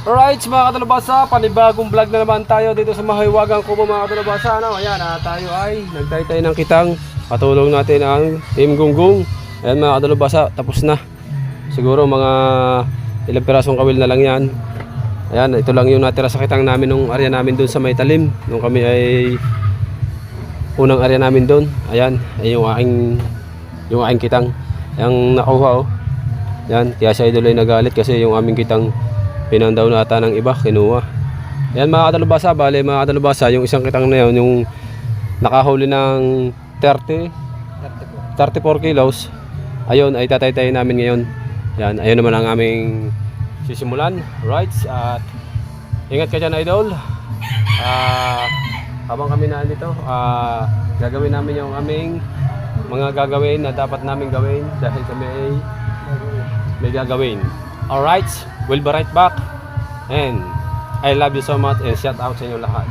Alright mga kadalubasa, panibagong vlog na naman tayo dito sa Mahiwagang Kubo mga kadalubasa. Ayan, tayo ay nagtaytay ng kitang. Patulong natin ang Team Gunggong. Ayan mga kadalubasa, tapos na. Siguro mga ilang pirasong kawil na lang yan. Ayan, ito lang yung natira sa kitang namin nung area namin doon sa may talim. Nung kami ay unang area namin doon. Ayan, ay yung aking kitang. Yung nakuha oh. Ayan, kaya si Idol ay nagalit kasi yung aming kitang pinandaw na ata ng iba, kinuha. Ayan mga kadalubasa, bale mga kadalubasa, yung isang kitang na yun, yung nakahuli ng 34 kilos, ayun ay tataytayin namin ngayon. Yan, ayun naman ang aming sisimulan. Right, at ingat ka dyan Idol. Habang kami na dito, gagawin namin yung aming mga gagawin na dapat namin gawin dahil kami ay may gagawin. Alright, we'll be right back. And I love you so much and shout out sa inyo lahat.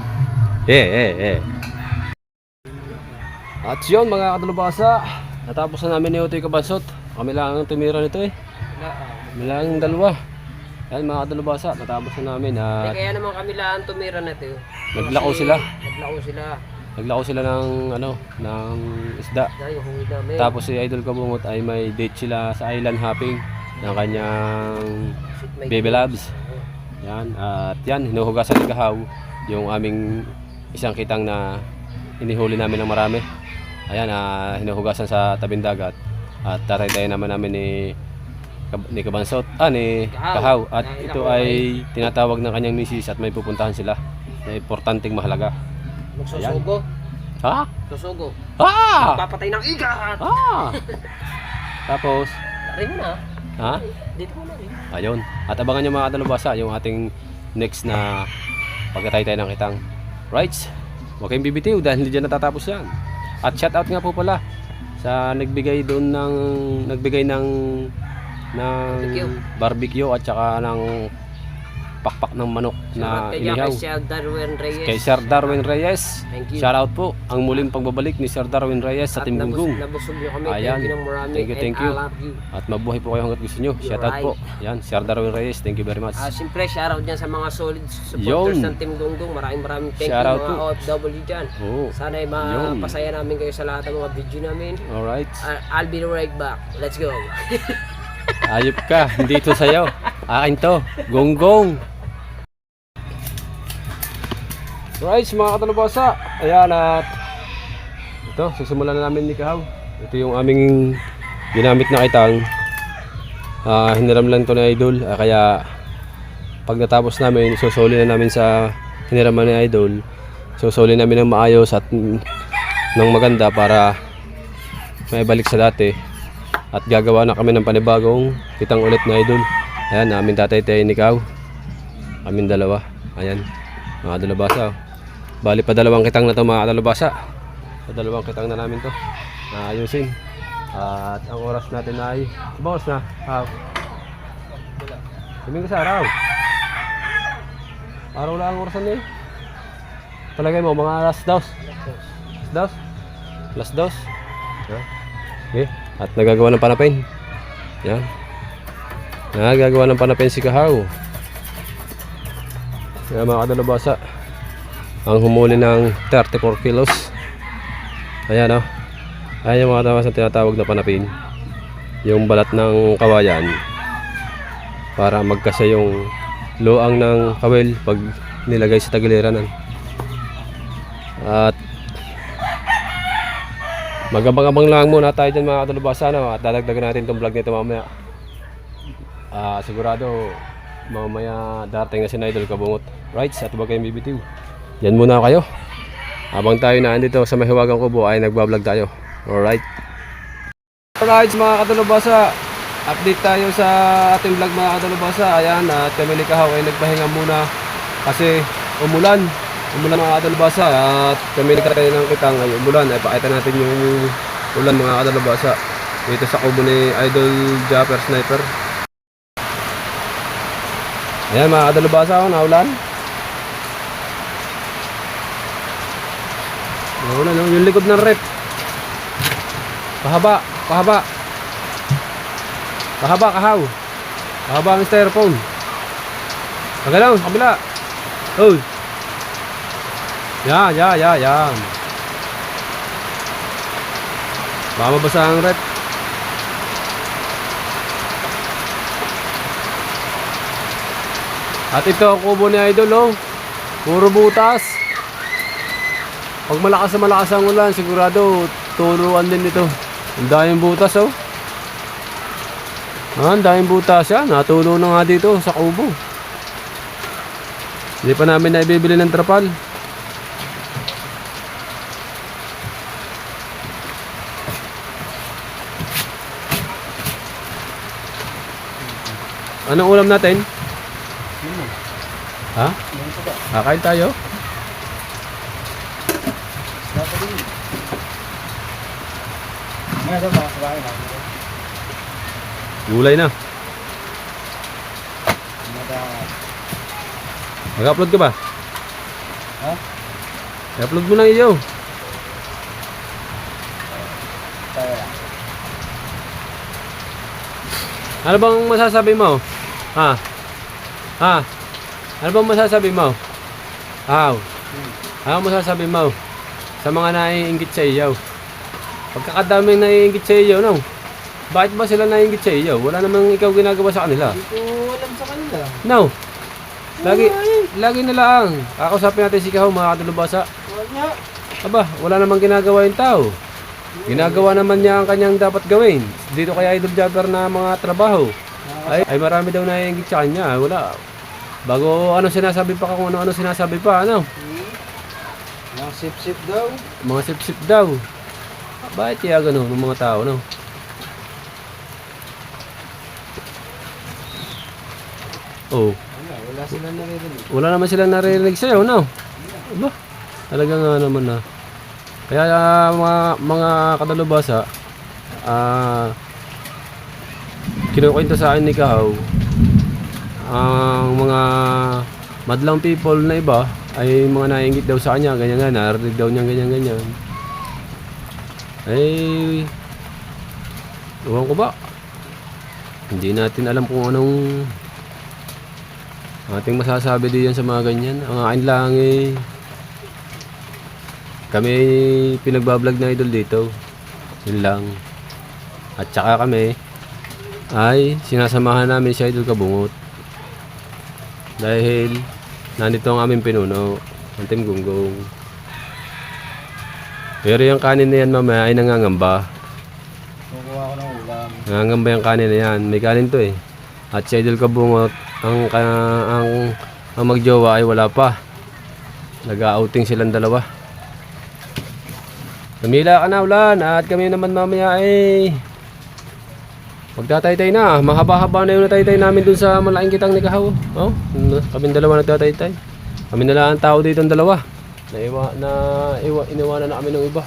At yun mga kadalubasa, natapos na namin ni Utoy Kabansot. Kami lang ang tumira nito eh. Kami lang dalawa. Yan mga kadalubasa, natapos na namin. Kaya naman kami lang tumira na ito. Naglako sila. Naglako sila ng ng isda. Tapos si Idol Kabungot ay may date sila sa island hopping ng kanyang baby loves. Yan, at yan, hinuhugasan ni Kahaw yung aming isang kitang na inihuli namin ng marami. Ayan, hinuhugasan sa tabing dagat. At tataytayin naman namin ni Kabansot, ni Kahaw. At ito ay tinatawag ng kanyang misis at may pupuntahan sila na importanteng mahalaga. Magsusugo. Ha? Susugo. Papatay ng igat. Tapos Rin mo na. ha? Dito mo na rin. Ayun. At abangan nyo mga kadalubasa yung ating next na pagkataytay ng kitang. Right? Huwag kayong bibitiw dahil hindi dyan natatapos yan. At shout out nga po pala sa nagbigay ng barbecue at saka ng pakpak ng manok na inihaw. Kay Sir Darwin Reyes. Shout out po ang muling pagbabalik ni Sir Darwin Reyes sa Team Gunggong. Ayan. Thank you. At mabuhay po kayo hanggat gusto nyo. Shout out po. Ayan, Sir Darwin Reyes. Thank you very much. Siyempre, shout out dyan sa mga solid supporters ng Team Gunggong. Maraming thank you mga OFW dyan. Sana ay mapasaya namin kayo sa lahat ng mga video namin. Alright. I'll be right back. Let's go. Ayop ka. Hindi ito sa'yo. Akin to. Gunggong. Right mga kadalubasa, ayan at ito, sisimulan na namin ni Kahaw. Ito yung aming ginamit na kitang. Hiniram lang to ni Idol, kaya pag natapos namin, susuli na namin sa hiniraman ni Idol. Susuli namin ng maayos at ng maganda para maibalik sa dati. At gagawa na kami ng panibagong kitang ulit na Idol. Ayan, namin tataytayin ni Kahaw. Kaming dalawa, ayan mga kadalubasa. Bali pa dalawang kitang na ito mga kadalubasa. Dalawang kitang na namin to na ayusin. At ang oras natin ay boss na sabihin ko sa araw. Araw lang ang orasan eh. Talagay mo mga alas dos. Alas dos. Okay. At nagagawa ng panapin. Yan. Nagagawa ng panapin si Kahaw. Kaya mga kadalubasa, ang humuli ng 34 kilos. Ayan o. Ayan yung mga tawas na tinatawag na panapin. Yung balat ng kawayan para magkasya yung luang ng kawil pag nilagay sa tagiliran. At magabang-abang lang muna tayo dyan mga kadalubasa, no? At dadagdagan natin itong vlog nito mamaya. Sigurado mamaya darating na si Idol Kabungot. Right, at huwag kayong bibitiw. Yan muna kayo. Habang tayo na andito sa Mahiwagang Kubo ay nagbablog tayo. Alright. Alright mga kadalubasa, update tayo sa ating vlog mga kadalubasa. Ayan, at kami ni Kahaw ay nagpahinga muna kasi umulan mga kadalubasa. At kami nagkatay ng kitang ay umulan. Ay pakita natin yung ulan mga kadalubasa dito sa kubo ni Idol Japper Sniper. Ayan mga kadalubasa, naulan. Naulan, yung likod ng rep. Pahaba. Kahaw. Pahaba ang styrofoam. Pagalaw, kabila. Uy. Yan. Baka mabasa ang rep. At ito ang kubo ni Idol, oh. Puro butas. Pag malakas ang ulan, sigurado turuan din ito. Ang daming butas, oh. Ang daming butas yan. Natulo na nga dito sa kubo. Hindi pa namin na ibibili ng trapal. Anong ulam natin? Ha? Kakain tayo? Gulay na. Mag-upload ka ba? Ha? I-upload mo lang iyo. Ano bang masasabi mo? Ha? Ano bang masasabi mo? Ano masasabi mo sa mga naiinggit sa iyo? Pagkakadaming naiinggit sa iyo, no? Bakit ba sila naiinggit sa iyo? Wala namang ikaw ginagawa sa kanila. Hindi ko alam sa kanila. No. Lagi na lang. Kakausapin natin si Kahaw, mga kadalubasa. Wala. Aba, wala namang ginagawa yung tao. Ginagawa naman niya ang kanyang dapat gawin. Dito kay Idol Jabber na mga trabaho. Ay marami daw naiinggit sa kanya. Wala. Bago ano sinasabi pa kung ano sinasabi pa, ano? Mga sip-sip daw. Mga sip-sip daw. Bakit kaya gano'n ng mga tao, no? Oh. Wala silang naririnig. Wala naman silang naririnig sa'yo, no? Aba, talaga nga naman na. Kaya mga kadalubasa, kinukwento sa akin ni Kahaw, ang mga madlang people na iba ay mga naiinggit daw sa kanya, ganyan, narinig daw niya ganyan. Ay, ewan ko ba? Hindi natin alam kung anong ating masasabi diyan sa mga ganyan. Ang akin lang eh, kami pinagbablog na Idol dito. Yun lang. At saka kami ay sinasamahan namin si Idol Kabungot. Dahil nandito ang aming pinuno, ang Team Gunggong. Pero yung kanin na yan mamaya ay nangangamba. Kukuha ko ng ulam. Nangangamba yung kanin na yan. May kanin to eh. At si Idol Kabungot, ang magjowa ay wala pa. Nag-outing silang dalawa. Namila ka na ulan at kami naman mamaya ay magtataytay na. Mahaba-haba na yung nataytay namin dun sa malaking kitang ni Kahaw. Oh, kami dalawa nagtataytay. Kami na lang ang tao dito ang dalawa. Iniwanan na kami ng iba.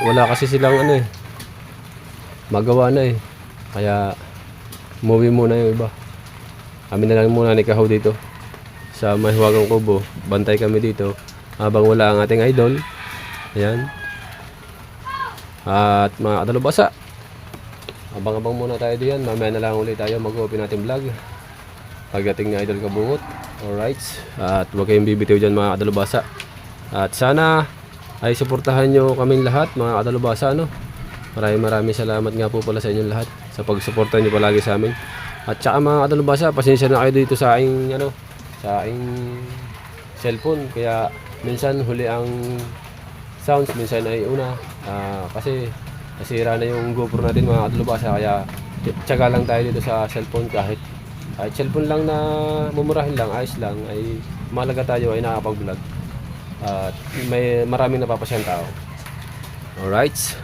Wala kasi silang ano eh. Magawa na eh. Kaya umuwi muna yung iba. Kami na lang muna ni Kahaw dito sa Mahiwagang Kubo. Bantay kami dito habang wala ang ating idol. Ayan. At mga kadalubasa, abang-abang muna tayo diyan. Mamaya na lang ulit tayo mag-open natin vlog pagdating ni Idol Kabungot. Alright. At huwag kayong bibitiw dyan mga kadalubasa. At sana ay suportahan nyo kaming lahat mga kadalubasa, no? Maraming salamat nga po pala sa inyong lahat sa pagsuporta nyo palagi sa amin. At saka mga kadalubasa, pasensya na kayo dito sa aking sa aking cellphone. Kaya minsan huli ang sounds, minsan ay una. Kasi nasira na yung GoPro natin mga kadalubasa. Kaya tiyaga lang tayo dito sa cellphone. Kahit cellphone lang na mumurahin lang, ayos lang, ay mahalaga tayo ay nakapag-vlog. At may maraming napapasyang tao. Alright.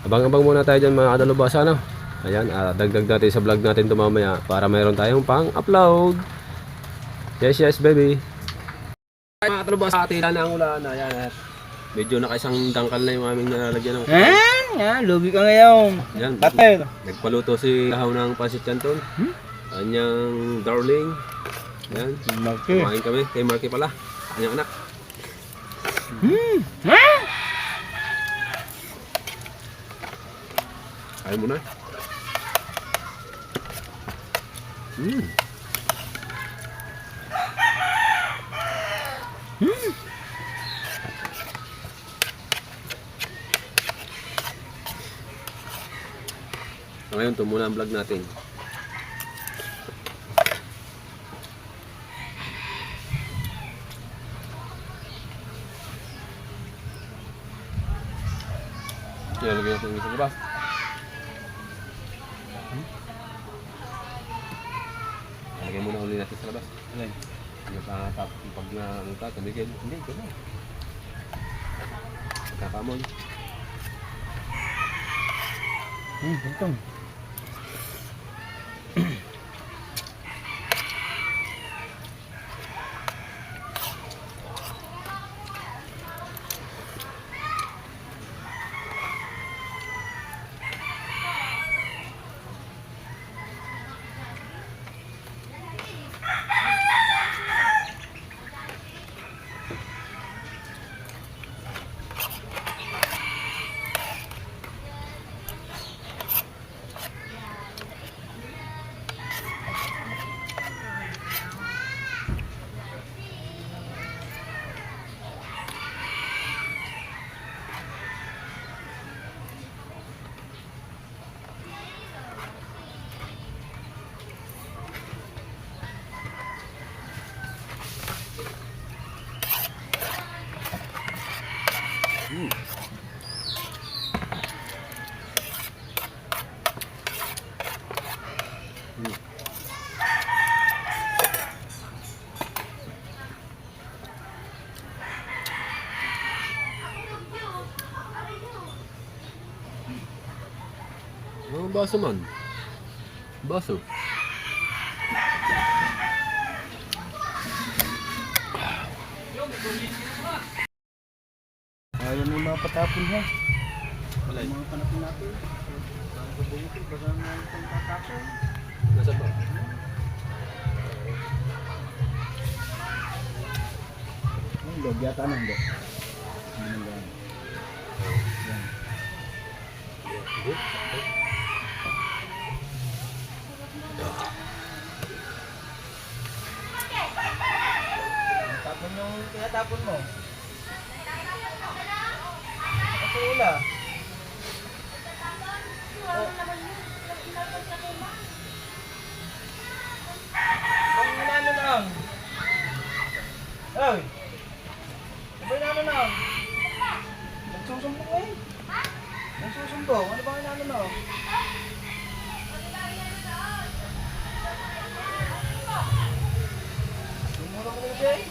Abang-abang muna tayo dyan mga kadalubasa, no? Ayan, dagdag natin sa vlog natin ito mamaya para mayroon tayong pang-upload. Yes, baby. Mga kadalubasa, tila na ang ulan. Ayan, medyo nakaisang dangkal na yung aming nalalagyan ng Lubi ka ngayon. yan, Pater. nagpaluto si Kahaw ng Pansit Canton. Kanyang darling. Yan, kumain kami kay Marky pala, kanyang anak. Ayaw mo na. Mm. So, ngayon, ito muna ang vlog natin. Ilalagay natin yung isa sa labas. Ilalagay muna uli natin sa labas. Alay. Tapos pag na tumigil, hindi, ito na. Magkakamon. Ito. Oh, baso man. Baso. Ayaw mo mga patapon ha. Alay. Mga panapin natin. Saan sa bumito, baka nga itong tatapon. Nasa ba? Ay, log yata na hindi. Ano lang. Yan. Tapon yung tinatapon mo. Kasi wala. Ang inano lang. Ay! Sabay na lang. Nagsusumbong eh. Nagsusumbong. Ano ba ang inano na? Sumurong mo siya eh.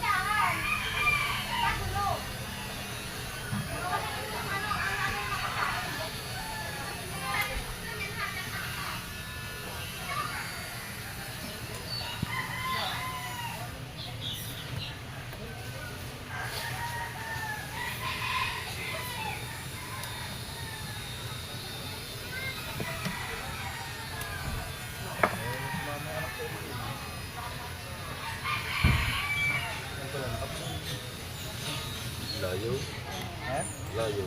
Layo. Ha? Layo.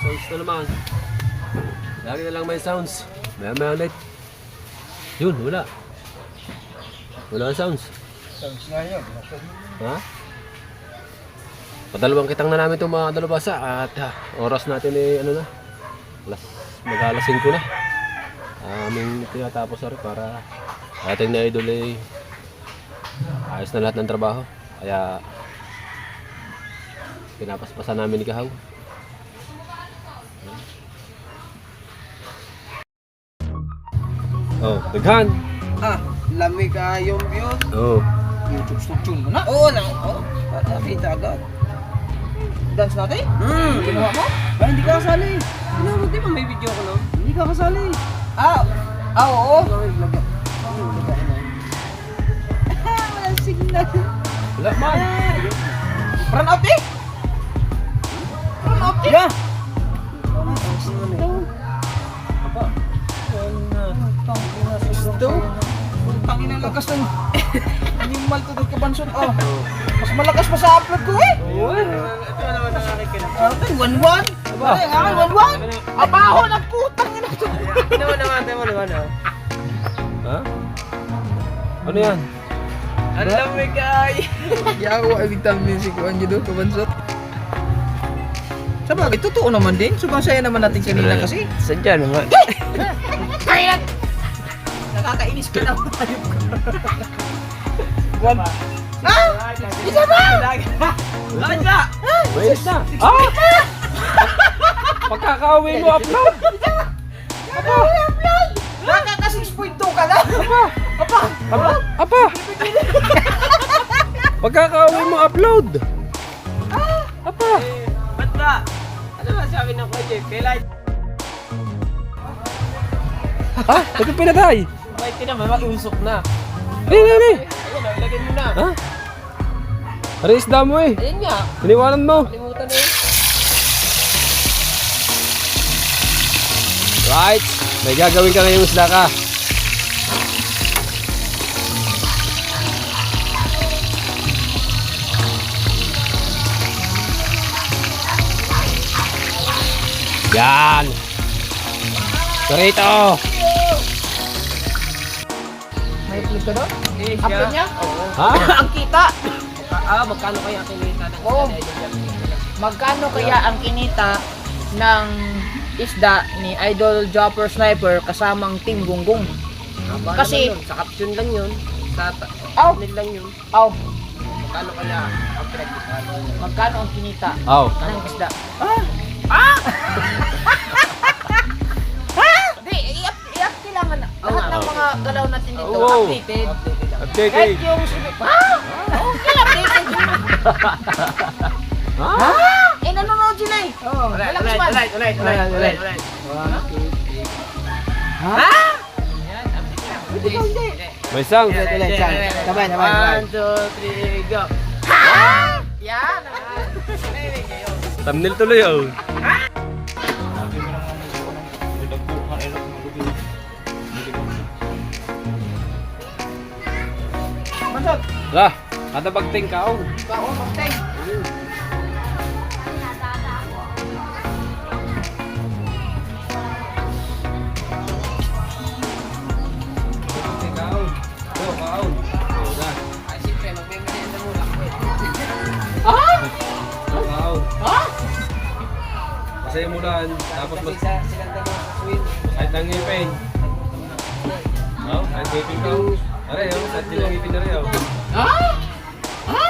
Sounds na naman. Lagi na lang may sounds. Maya ulit. Yun, wala. Wala ang sounds. Sounds nga yun. Ha? Padalawang kitang na namin itong mga dalubasa at oras natin eh ano na. Mag-alas 5 na. Aming tinatapos na rin para ating na idol eh ayos na lahat ng trabaho. Kaya pinapaspasan namin ni Kahaw. Oh, daghan. Lamig yung view. Oh. YouTube tune mo na? Oo na. Oo. Nakita agad. Dance natin? Ginawa mo? Ba, hindi ka kasali. Ano, di ba may video ko no? Hindi ka kasali. Oo. Wala man. Run out eh! Run out eh! Yeah! Ito? Tangin ang lakas ng animal to doon kabansot. Oh. Mas malakas pa sa upload ko eh! Ito naman nakakikinig. Ate, 1-1! Ay, akin, 1-1! Abaho ng putang ina to! Ito naman. Ha? Ano yan? Ang lamig ay. Yawa, vitamin si Kuan Judo, kabansot. Sabagay, totoo naman din. Sumasaya naman natin kanina kasi. Sadya naman. Kaya! Nakakainis ka na. One. Ah! Isa ba? Laga! Wait na. Ah! Pagkakauwi mo, upload! Nakaka 6.2 ka na! Apa! Pagkakauwi mo, upload! Apa! Ba't ba? Ano ba sabi ng kotse? Kailan? Ah! Ito pinatay! Bakit ka naman makiusok na? Ayun! Ayun, ilagay mo na. Ha? Pare isda mo eh! Ayun nga. Iniwanan mo! Kalimutan na yun. Right! May gagawin ka ngayong isda ka. Yan! Torito! May upload ka doon? Okay, Upload niya? Oo. Ha? Ang kita! Magkano kaya kinita ng Oo. isda? Magkano kaya ang kinita ng isda ni Idol Jumper Sniper kasamang Team Gunggong? Kasi- Kasi sa caption lang yun. Sa Aw! thumbnail lang yun. Aw, Magkano kaya ang pinagkita? magkano ang kinita Aw. ng isda? Di, i-up kailangan na. Lahat ng mga galaw natin dito, Oo. updated. Update Kahit eh! yung... Okay, updated yun. Ha? Eh, nanonood sila eh. Malakas man. Ulit. Hindi, hindi. May sang! Sabay. 1, 2, 3, go! Yan. Thumbnail tuloy oh! Mansot, Lah! Kada bagting ka oh! kaon, magteng. Bagting ka oh! Go, kaon! Ay, siyempre, magmimilihan muna ako eh. Kaon! Ha? Masaya mo lang, tapos Kasi mas... silang dalawa sa swing. Kahit nang ngipin. Oh, kahit ngipin ka oh! Aray oh, kahit di lang ngipin na rin oh! Ha? Ha?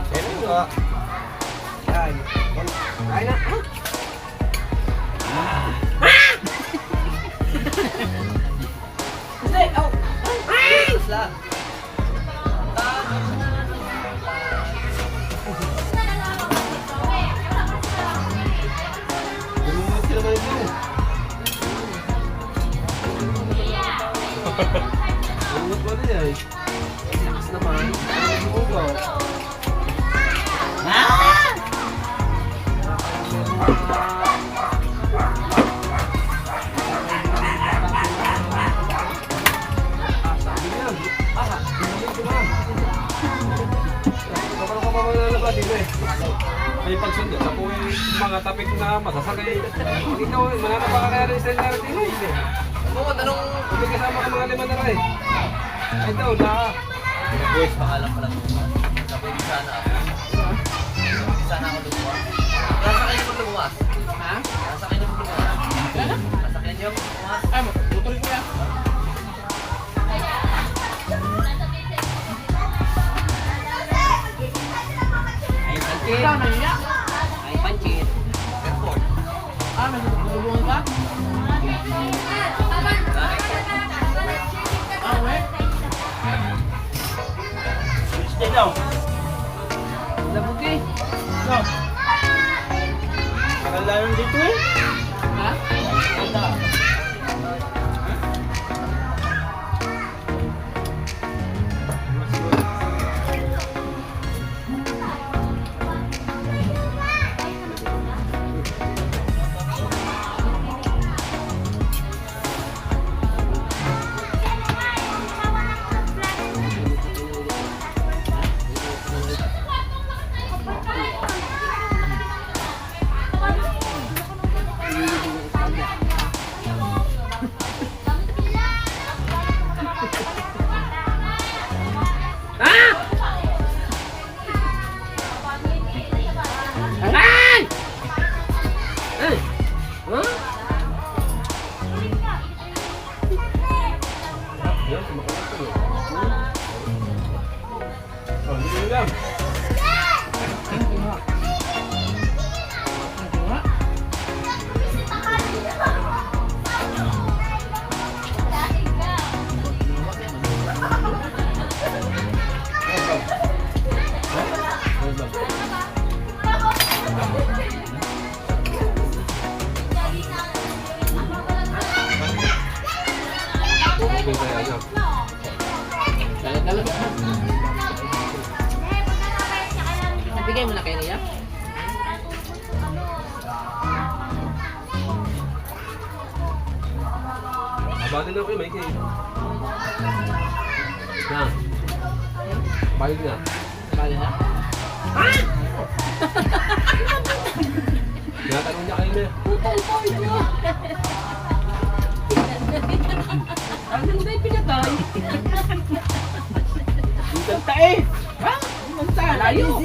Kaya ka! Yan. Kain na. Hindi, oh. Isla. Lumumot ka naman ito! Lumumot mo din eh! Lakas naman. May pagsundo sa po yung mga topic na masasagay. Pag ikaw, manana pa ka kaya rin sa narrative eh. Oo, tanong. Kung kasama ka mga lima na rin. Ay daw, na. Boys, pangalan pala. Sabay sana ako. Sana ako lumuwas. Nasa kayo mo lumuwas? Ha? Nasa kayo mo lumuwas? Nasa kayo mo lumuwas? Ay, putol ko yan. Ay, pancit. Ikaw na niya? Ay, pancit. Airport. Ah, may tutulungan ka? Ah, we? Stay down. Labuti. No. Nakalayon dito eh. Ha? Bali na kayo, Mikey. Na. Balik na. Bali na. Tinatanong niya kayo na. Ang ganda yung pinatay. Ang ganda eh. Ha? Ang ganda. Layo.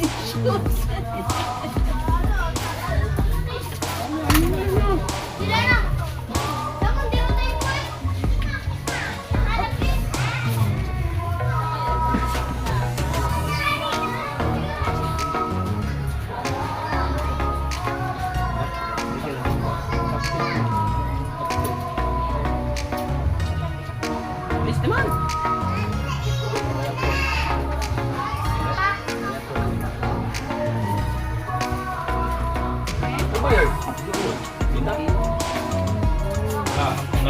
Bilis naman. Ano ba yan? Kita?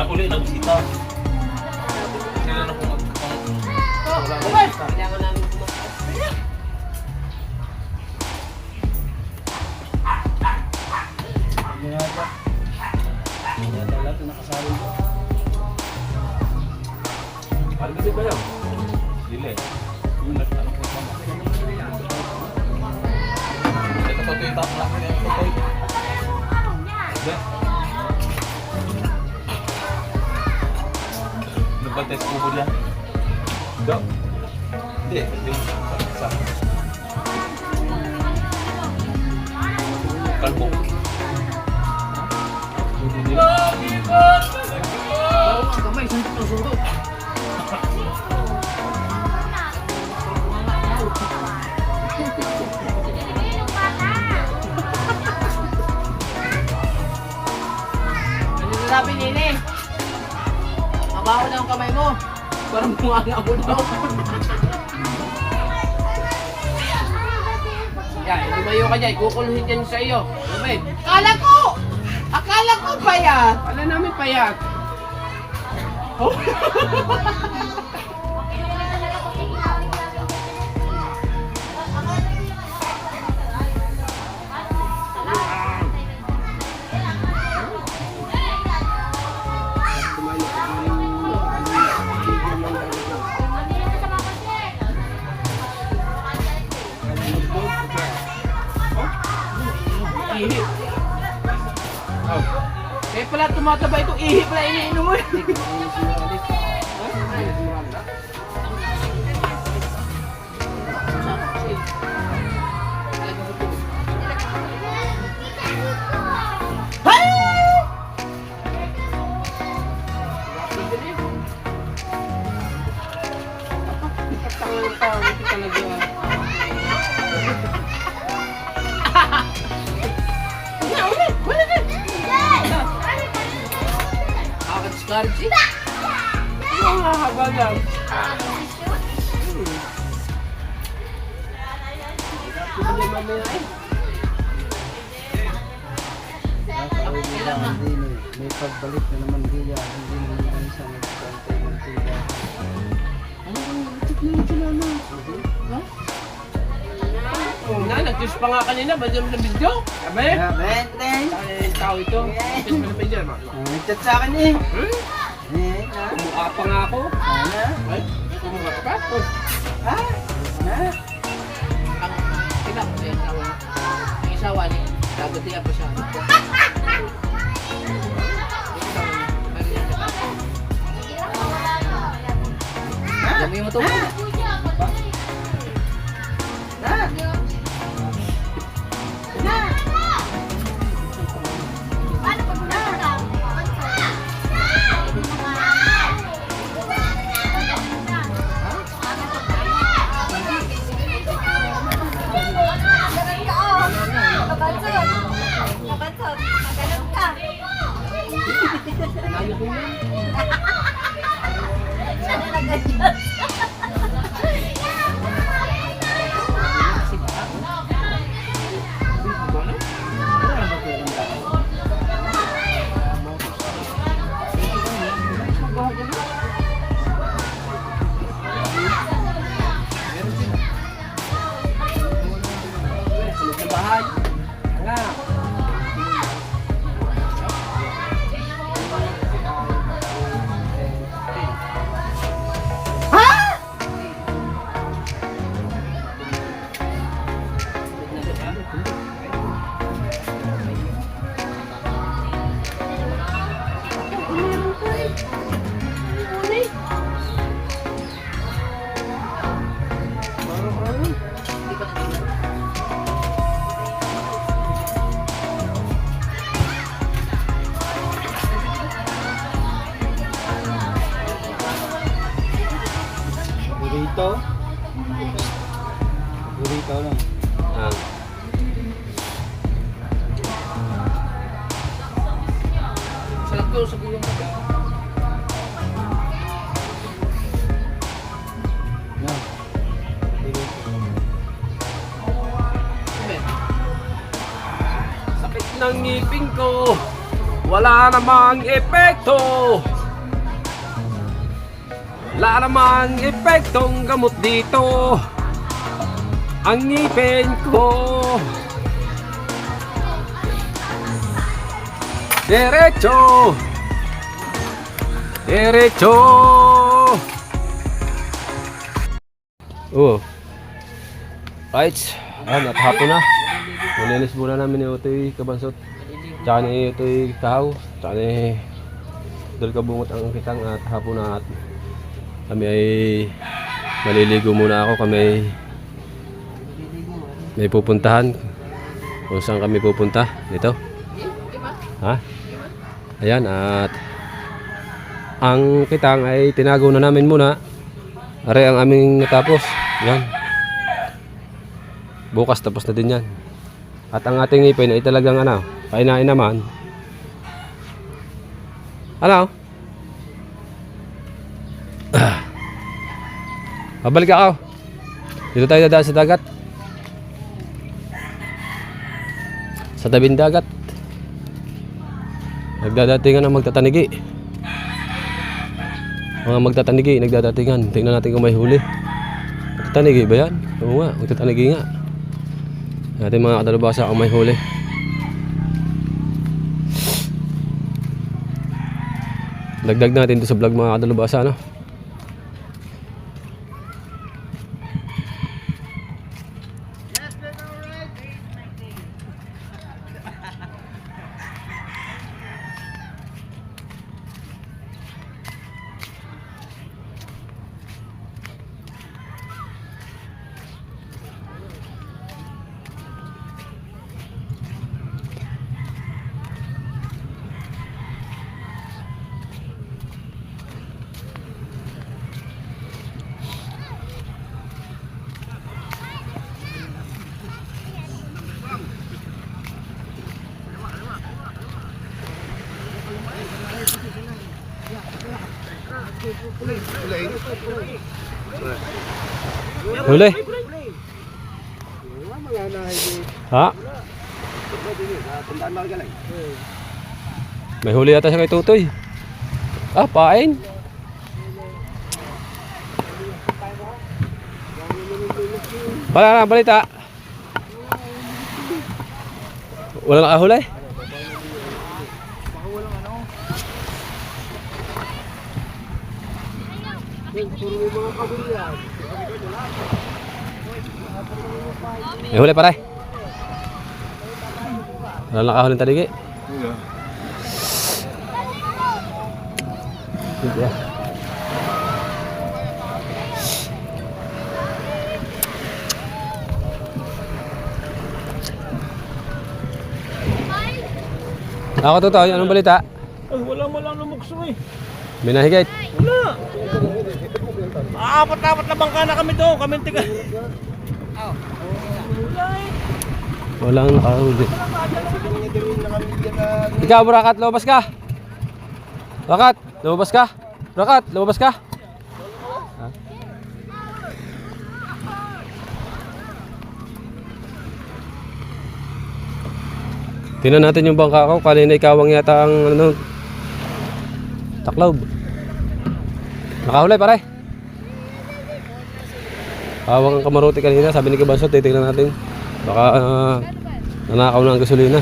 Uli ng bisita. Sila na kung Kailangan namin kumakas. Ano ba ba yan? Dili. Yung nagtanong ko sa mga. Ito to yung tatlak niya. Ito to. Hindi. Nagbates kubo niya. Hindi. Hindi. Hindi. Sa. Kalbo. Kamay, suntok. Ano sabi nini? Mabaho na ang kamay mo. Parang bunga nga mo daw. Yan, lumayo ka dyan. Kukuluhin dyan sa iyo. Lumid. Akala ko payat. Wala namin payat. Oh. Ihi. Oh. Eh pala tumataba itong ihi pala iniinom mo. Discourage eh. Ang haba lang. May pagbalik na naman diya, hindi na naman siya nagkantay ng tiga. Nag-kiss pa nga kanina, ba dyan na video? Abe? Benten! Ay, tao ito. Kiss mo na pa dyan. Nagchat sa akin eh. Kumukha pa nga ako. Ano? Ay, kumukha pa. Ah? Ano? Ang ina ko siya, ang isawa niya, nagatiya pa siya. Dami mo ito. Bahay. Nga. dito. Burrito lang. Ah. Sarap ko sa gulong ko. No. Sakit ng ngipin ko, wala namang epekto. Wala namang epektong gamot dito. Ang ngipin ko diretso, diretso. Oh. Right. At hapon na. Nilinis muna namin ni Utoy Kabansot. Tsaka ni Utoy Kahaw. Tsaka ni Dol Kabungot ang kitang at hapon na at kami ay maliligo muna ako. Kami ay may pupuntahan. Kung saan kami pupunta? Dito. Ha? Ayan at ang kitang ay tinago na namin muna. Are ang aming natapos. Yan. Bukas tapos na din yan. At ang ating ipin ay talagang ano, kainain naman. Ano? Babalik ako. Dito tayo dadaan sa dagat. Sa tabing dagat. Nagdadatingan ang magtatanigi. Mga magtatanigi, nagdadatingan. Tingnan natin kung may huli. Magtatanigi ba yan? Oo nga, magtatanigi nga. Natin mga kadalubasa kung may huli. Dagdag natin ito sa vlog mga kadalubasa, no? Huli. Ha? May huli yata siya kay Tutoy. Ah, pain. Wala na balita. Wala nakahuli. May huli pare. Wala nakahuli ng taligi. Yeah. Ako totoo, anong balita? Ay, wala mo lang lumukso eh. Binahigit. Wala. Apat-apat na bangka na kami doon. Kami tiga. Walang nakahuli. Ikaw, Brakat, lumabas ka. Brakat, lumabas ka. Brakat, lumabas ka. Ha? Tingnan natin yung bangka ko. Kanina ikawang yata ang ano, taklaw. Nakahuli pare. Kawang ang kamaruti kanina. Sabi ni Kabansot, titignan natin. Baka nanakaw na ang gasolina.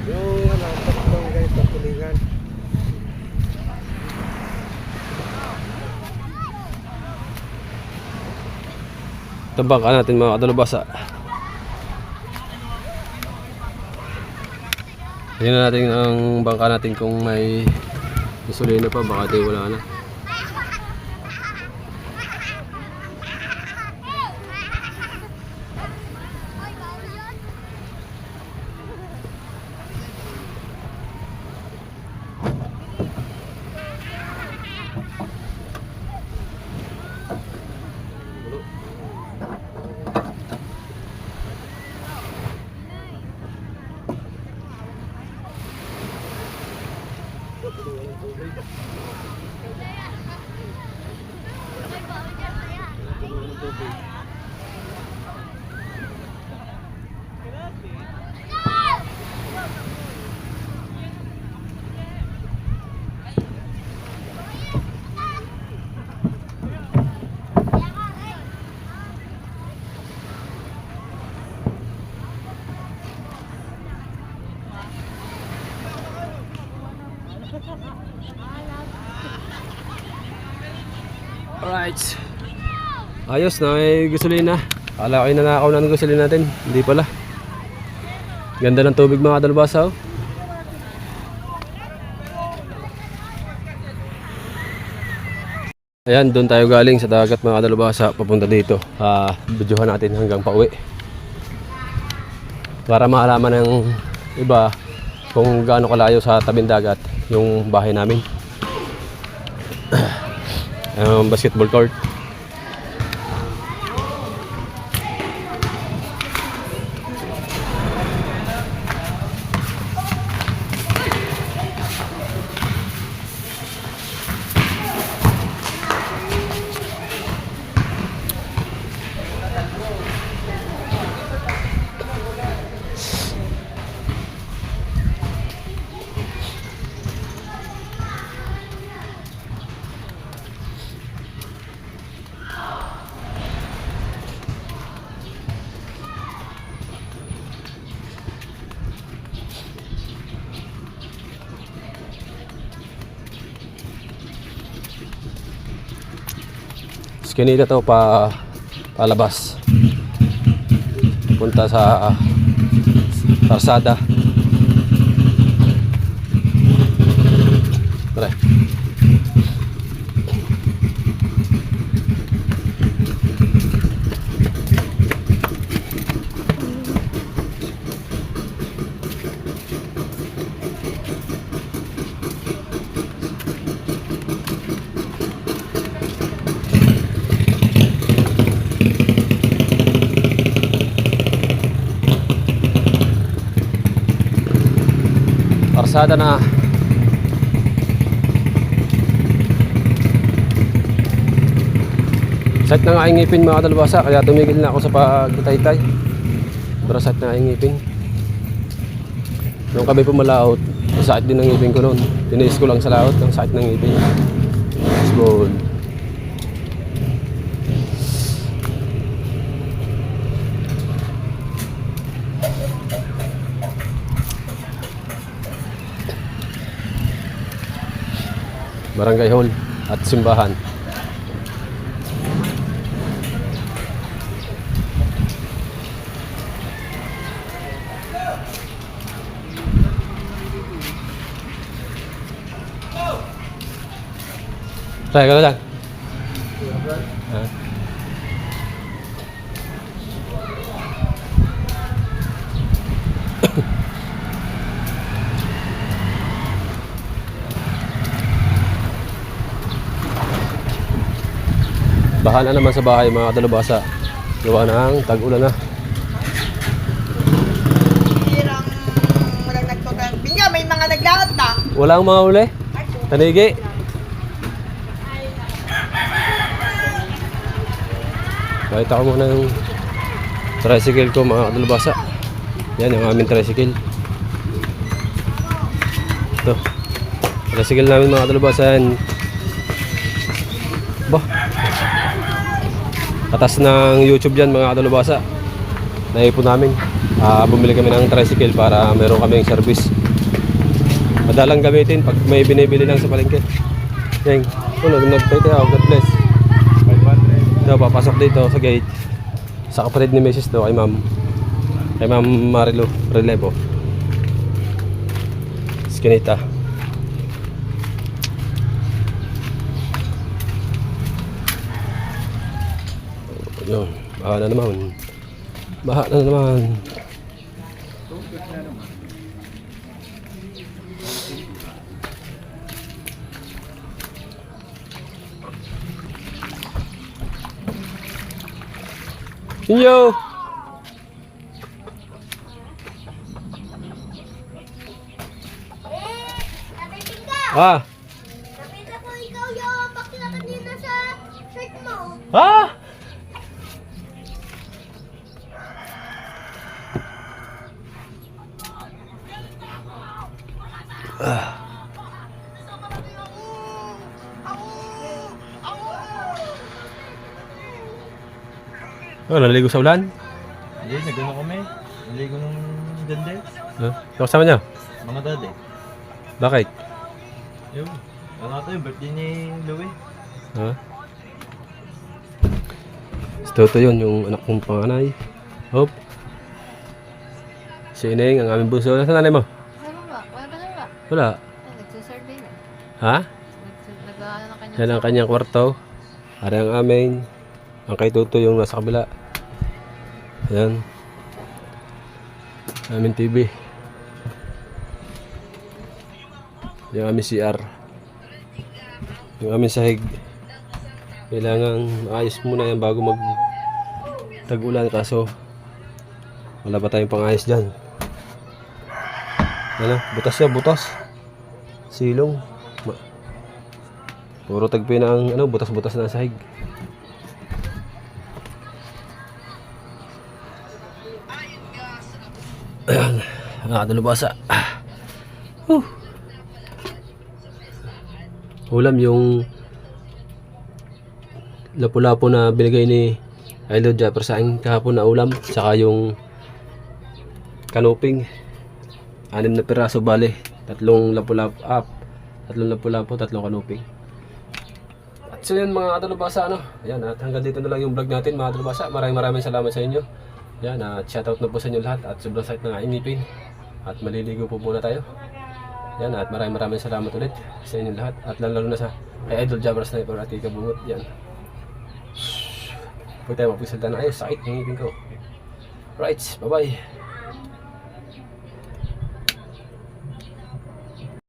Yung ano, tatlong ganito tulingan. Tabangka natin mga kadalubasa. Tingnan natin ang bangka natin kung may gasolina pa, baka di wala na. Alright. Ayos na, may gasolina. Akala ko yung nanakaw na ng gasolina natin. Hindi pala. Ganda ng tubig mga kadalbasa, oh. Ayan, doon tayo galing sa dagat mga kadalbasa. Papunta dito. Videohan natin hanggang pauwi. Para maalaman ng iba kung gaano kalayo sa tabing dagat yung bahay namin. Basketball court. Kanina to palabas punta sa Tarsada. Tara. Tarsada na. Sakit na nga ang ngipin mga kadalbasa, kaya tumigil na ako sa pagtaytay. Pero sakit na ang ngipin. Nung kami pumalaot, sakit din ang ngipin ko noon. Tiniis ko lang sa laot, ang sakit ng ngipin. Small. Barangay Hall at simbahan. Saya ka lang. Baha na naman sa bahay mga kadalubasa. Gawa ng tag-ulan na. Hirang walang nagtugang. Binga, may mga naglakad na. Walang mga uli. Tanigi. Pakita ko muna yung tricycle ko mga kadalubasa. Yan yung aming tricycle. Ito. Tricycle namin mga kadalubasa yan. Bah. Katas ng YouTube dyan mga kadalubasa. Naipon namin. Bumili kami ng tricycle para meron kaming service. Madalang gamitin pag may binibili lang sa palengke. Yan. Nagtay ako. God bless. 500. Ito, papasok dito sa gate. Sa kapatid ni Mrs. to, kay Ma'am Marilo Relevo. Kinita. Yun, baha na naman. Baha na naman. Yo! Ah! Nakita ko ikaw yung bakla kanina sa shirt mo. Ah! Oh, naligo sa ulan? Hindi, nagano kami. Naligo ng dande. Huh? Kasama niyo? Mga dade. Bakit? Yun. Ano ito yung birthday ni Louie? Ha? Si Toto yun, yung anak kong panganay. Hop. Si Ineng, ang aming bunso. Nasaan nanay mo? Ano ba? Wala ba ba? Wala. Nagsasurvey na. Ha? Nag-ano na kanya. Yan ang kanyang kwarto. Ari ang amin. Ang kay Toto yung nasa kabila. Ayan. Aming TV. Yung aming CR. Yung aming sahig. Kailangan maayos muna yan bago mag tag-ulan, kaso wala pa tayong pang-ayos dyan. Ano? Butas yan, butas. Silong. Puro tagpi na ang ano, butas-butas na ang sahig. Ayan, nakadalubasa. Ulam yung lapu-lapu na binigay ni Idol Japper sa akin kahapon na ulam, saka yung kanuping 6 na piraso, bale 3 lapu-lapu up, 3 lapu-lapu, 3 kanuping. At so yun mga kadalubasa, ano, ayan, at hanggang dito na lang yung vlog natin mga kadalubasa. Maraming salamat sa inyo. Yan, at shoutout na po sa inyo lahat at sobrang sakit na inipin at maliligo po muna tayo. Yan, at maraming salamat ulit sa inyo lahat at lalo na sa kay Idol Jabber Sniper at Ika Bungot. Yan, pwede tayo magpisalta na ayos, sakit ng ngipin ko. Right, bye bye.